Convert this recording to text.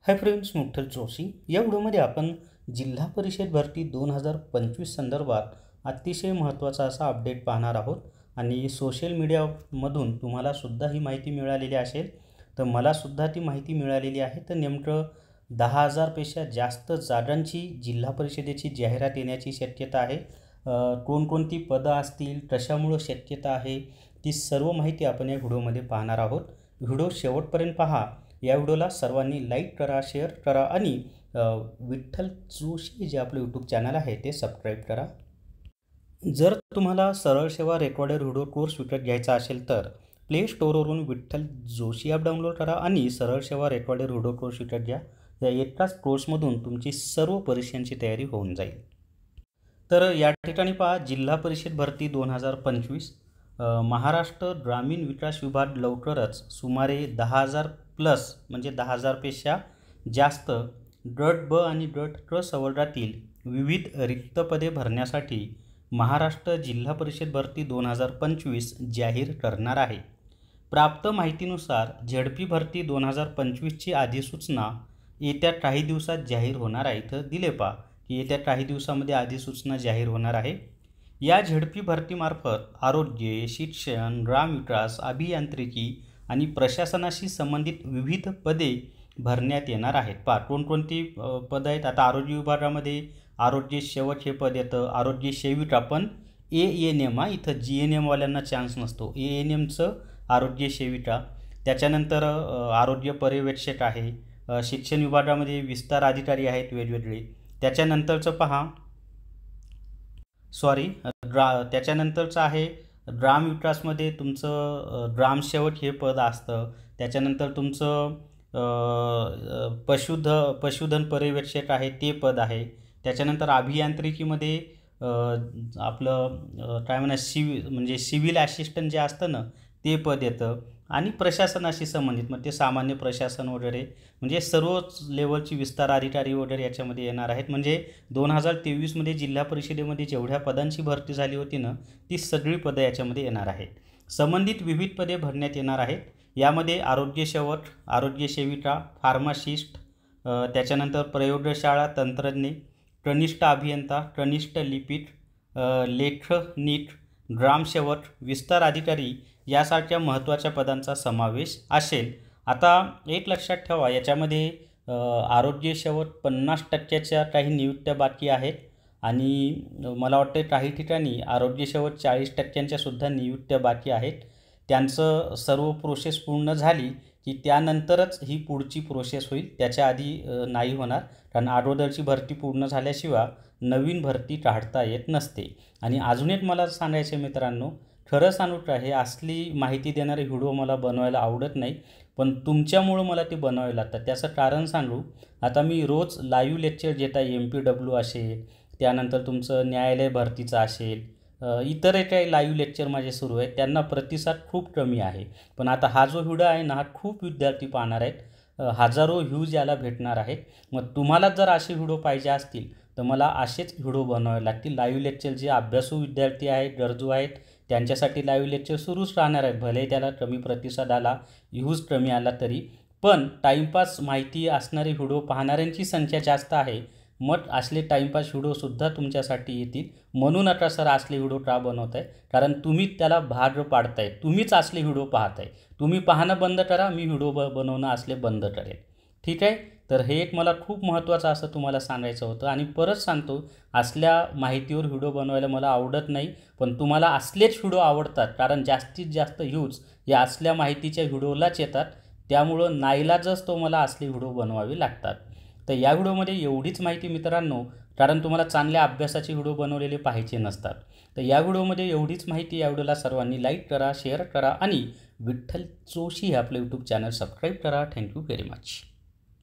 Hi friends, मुठ्ठल Joshi या व्हिडिओमध्ये आपण जिल्हा परिषद भरती 2025 संदर्भात अतिशय महत्त्वाचा असा अपडेट पाहणार आहोत आणि सोशल मीडियामधून तुम्हाला सुद्धा ही माहिती मिळालेली असेल. तर मला सुद्धा ती माहिती मिळालेली आहे. तर नेमकं 10,000 पेक्षा जास्त जागांची जिल्हा परिषदेची जाहिरात येण्याची शक्यता आहे. कोणकोणती पदं असतील, कशामुळं शक्यता आहे, ती सर्व माहिती आपण या व्हिडिओमध्ये पाहणार आहोत. व्हिडिओ शेवटपर्यंत पहा. या व्हिडिओला सर्वांनी लाईक करा, शेअर करा आणि विठ्ठल जोशी जे आपलं यूट्यूब चॅनल आहे ते सबस्क्राईब करा. जर तुम्हाला सरळ सेवा रेकॉर्डेड व्हिडिओ कोर्स विकत घ्यायचा असेल तर प्ले स्टोअरवरून विठ्ठल जोशी ॲप डाउनलोड करा आणि सरळ सेवा रेकॉर्डेड व्हिडिओ कोर्स विकत घ्या. या एकाच कोर्समधून तुमची सर्व परीक्षांची तयारी होऊन जाईल. तर या ठिकाणी पहा, जिल्हा परिषद भरती 2025 महाराष्ट्र ग्रामीण विकास विभाग लवकरच सुमारे 10,000 प्लस म्हणजे 10,000पेक्षा जास्त गट ब आणि गट क संवर्गातील विविध रिक्त पदे भरण्यासाठी महाराष्ट्र जिल्हा परिषद भरती 2025 जाहीर करणार आहे. प्राप्त माहितीनुसार झेडपी भरती 2025ची अधिसूचना येत्या काही दिवसात जाहीर होणार आहे. इथं दिले पहा की येत्या काही दिवसामध्ये अधिसूचना जाहीर होणार आहे. या झेडपी भरतीमार्फत आरोग्य, शिक्षण, ग्रामविकास, अभियांत्रिकी आणि प्रशासनाशी संबंधित विविध पदे भरण्यात येणार आहेत. पहा कोणकोणती पदं आहेत. आता आरोग्य विभागामध्ये आरोग्य सेवक हे पद येतं. आरोग्य सेविका पण ANM इथं GNMवाल्यांना चान्स नसतो. ANMचं आरोग्य सेविका. त्याच्यानंतर आरोग्य पर्यवेक्षक आहे. शिक्षण विभागामध्ये विस्तार अधिकारी आहेत वेगवेगळे. त्याच्यानंतरचं पहा त्याच्यानंतरचं आहे ग्रामविकासमध्ये तुमचं ग्रामसेवक हे पद असतं. त्याच्यानंतर तुमचं पशुधन पर्यवेक्षक आहे ते पद आहे. त्याच्यानंतर अभियांत्रिकीमध्ये आपलं काय म्हणा सिव्हिल असिस्टंट जे असतं ना ते पद येतं. आणि प्रशासनाशी संबंधित मग ते सामान्य प्रशासन वगैरे म्हणजे सर्वच लेवलची विस्तार अधिकारी वगैरे याच्यामध्ये येणार आहेत. म्हणजे 2023मध्ये जिल्हा परिषदेमध्ये जेवढ्या पदांची भरती झाली होती ना ती सगळी पदं याच्यामध्ये येणार आहेत. संबंधित विविध पदे भरण्यात येणार आहेत. यामध्ये आरोग्य सेवक, आरोग्य सेविका, फार्मासिस्ट, त्याच्यानंतर प्रयोगशाळा तंत्रज्ञ, कनिष्ठ अभियंता, कनिष्ठ लिपिक, लेखनिक, ग्रामसेवक, विस्तार अधिकारी यासारख्या महत्त्वाच्या पदांचा समावेश असेल. आता एक लक्षात ठेवा, याच्यामध्ये आरोग्य सेवक 50% काही नियुक्त्या बाकी आहेत आणि मला वाटतं काही ठिकाणी आरोग्य सेवक 40% सुद्धा नियुक्त्या बाकी आहेत. त्यांचं सर्व प्रोसेस पूर्ण झाली की त्यानंतरच ही पुढची प्रोसेस होईल. त्याच्या आधी नाही होणार, कारण अगोदरची भरती पूर्ण झाल्याशिवाय नवीन भरती काढता येत नसते. आणि अजून एक मला सांगायचं मित्रांनो, खरं सांगू का, हे असली माहिती देणारे व्हिडिओ मला बनवायला आवडत नाही, पण तुमच्यामुळं मला ते बनवावे लागतात. त्याचं कारण सांगू. आता मी रोज लाईव्ह लेक्चर देत आहे. MPW असेल, त्यानंतर तुमचं न्यायालय भरतीचं असेल, इतर काही लाईव्ह लेक्चर माझे सुरू आहेत. त्यांना प्रतिसाद खूप कमी आहे. पण आता हा जो व्हिडिओ आहे ना हा खूप विद्यार्थी पाहणार आहेत. हजारो व्ह्यूज याला भेटणार आहेत. मग तुम्हाला जर असे व्हिडिओ पाहिजे असतील तर मला असेच व्हिडिओ बनवावे लागतील. लाईव्ह लेक्चर जे अभ्यासू विद्यार्थी आहेत, गरजू आहेत, त्यांच्यासाठी लाईव्ह लेक्चर सुरूच राहणार आहेत. भले त्याला कमी प्रतिसाद आला, व्ह्यूज कमी आला तरी. पण टाईमपास माहिती असणारे व्हिडिओ पाहणाऱ्यांची संख्या जास्त आहे. मग असले टाईमपास व्हिडिओसुद्धा तुमच्यासाठी येतील. म्हणून आता सर असले व्हिडिओ का बनवत आहे, कारण तुम्ही त्याला भाग पाडताय. तुम्हीच असले व्हिडिओ पाहताय. तुम्ही पाहणं बंद करा, मी व्हिडिओ बनवणं असले बंद करेल. ठीक आहे. तर हे एक मला खूप महत्त्वाचं असं तुम्हाला सांगायचं होतं. आणि परत सांगतो, असल्या माहितीवर व्हिडिओ बनवायला मला आवडत नाही, पण तुम्हाला असलेच व्हिडिओ आवडतात, कारण जास्तीत जास्त व्ह्यूज या असल्या माहितीच्या व्हिडिओलाच येतात. त्यामुळं नाईलाजच तो मला असले व्हिडिओ बनवावे लागतात. तर या व्हिडिओमध्ये एवढीच माहिती मित्रांनो, कारण तुम्हाला चांगल्या अभ्यासाचे व्हिडिओ बनवलेले पाहिजे नसतात. तर या व्हिडिओमध्ये एवढीच माहिती. या व्हिडिओला सर्वांनी लाईक करा, शेअर करा आणि विठ्ठल जोशी हे आपलं यूट्यूब चॅनल सबस्क्राईब करा. Thank you very much.